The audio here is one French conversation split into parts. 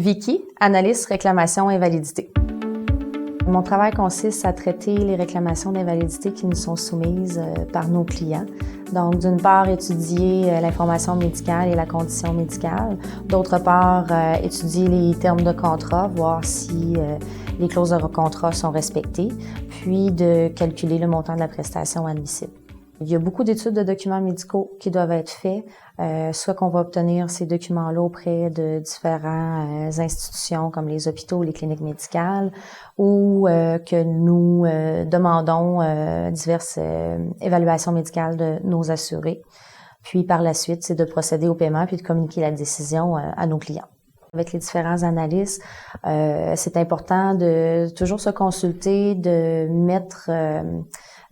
Vicky, analyste réclamation invalidité. Mon travail consiste à traiter les réclamations d'invalidité qui nous sont soumises par nos clients. Donc, d'une part, étudier l'information médicale et la condition médicale. D'autre part, étudier les termes de contrat, voir si les clauses de contrat sont respectées, puis de calculer le montant de la prestation admissible. Il y a beaucoup d'études de documents médicaux qui doivent être faits, soit qu'on va obtenir ces documents-là auprès de différentes institutions comme les hôpitaux, les cliniques médicales, ou que nous demandons diverses évaluations médicales de nos assurés. Puis par la suite, c'est de procéder au paiement puis de communiquer la décision à nos clients. Avec les différents analystes, c'est important de toujours se consulter, de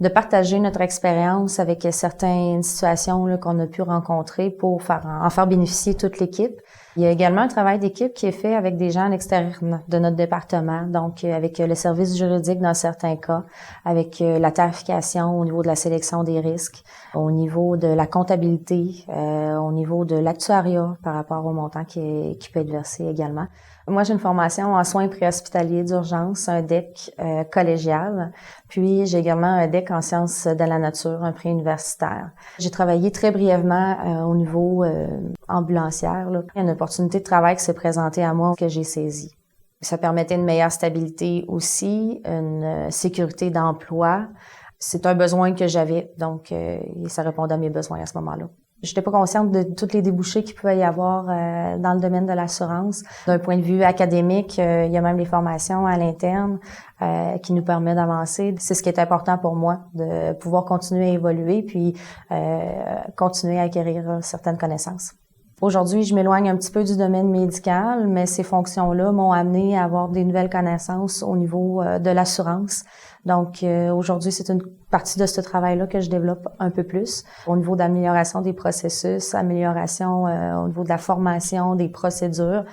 partager notre expérience avec certaines situations là, qu'on a pu rencontrer pour en faire bénéficier toute l'équipe. Il y a également un travail d'équipe qui est fait avec des gens à l'extérieur de notre département, donc avec le service juridique dans certains cas, avec la tarification au niveau de la sélection des risques, au niveau de la comptabilité, au niveau de l'actuariat par rapport au montant qui peut être versé également. Moi, j'ai une formation en soins préhospitaliers d'urgence, un DEC collégial, puis j'ai également un DEC en sciences de la nature, un préuniversitaire. J'ai travaillé très brièvement au niveau ambulancière. Là. Il y a une opportunité de travail qui s'est présentée à moi que j'ai saisie. Ça permettait une meilleure stabilité aussi, une sécurité d'emploi. C'est un besoin que j'avais, donc ça répondait à mes besoins à ce moment-là. Je n'étais pas consciente de tous les débouchés qu'il pouvait y avoir dans le domaine de l'assurance. D'un point de vue académique, il y a même des formations à l'interne qui nous permettent d'avancer. C'est ce qui est important pour moi, de pouvoir continuer à évoluer puis continuer à acquérir certaines connaissances. Aujourd'hui, je m'éloigne un petit peu du domaine médical, mais ces fonctions-là m'ont amené à avoir des nouvelles connaissances au niveau de l'assurance. Donc, aujourd'hui, c'est une partie de ce travail-là que je développe un peu plus au niveau d'amélioration des processus, amélioration au niveau de la formation, des procédures.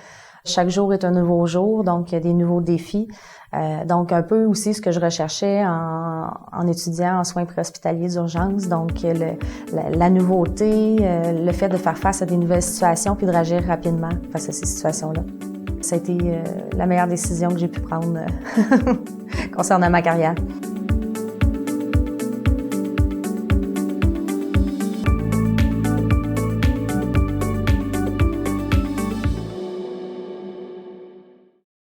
Chaque jour est un nouveau jour, donc il y a des nouveaux défis. Donc, un peu aussi ce que je recherchais en étudiant en soins préhospitaliers d'urgence. Donc, la nouveauté, le fait de faire face à des nouvelles situations puis de réagir rapidement face à ces situations-là. Ça a été la meilleure décision que j'ai pu prendre concernant ma carrière.